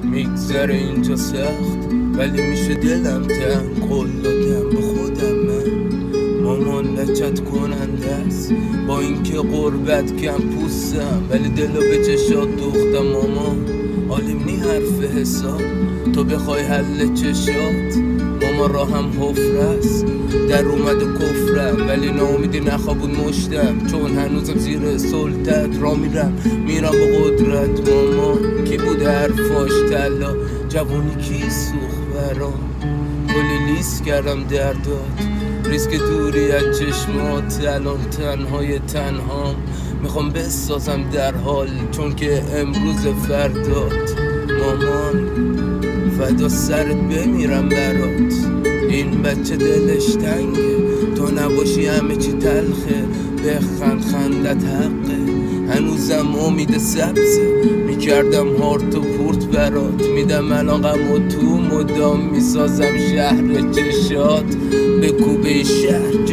میگذره اینجا سخت ولی میشه دلم تنگ. قول دادم به خودم من مامان لچت کننده است، با اینکه غربت کم پوستم ولی دلو به چشات دوختم. مامان عالم نی حرف حساب، تو بخوای حل چشات ماما راهم حفره است. در اومد و کفرم ولی ناامیدی نخوابون مشتم، چون هنوزم زیر سلطت را میرم به قدرت. ماما کی بوده حرفاش تلا، جوانی کی سوخت برام، کلی لیست کردم دردات، ریسک دوری از چشمات. الان تنهای تنهام میخوام بسازم در حال، چون که امروز فردات. مامان فدا سرت بمیرم برات، این بچه دلش تنگه، تو نباشی همه چی تلخه. بخند خندت حقه، هنوزم امید سبزه، میکردم هارت و پورت برات. میدم الان غم و تو مدام میسازم شهر چشات، به کوبه شهر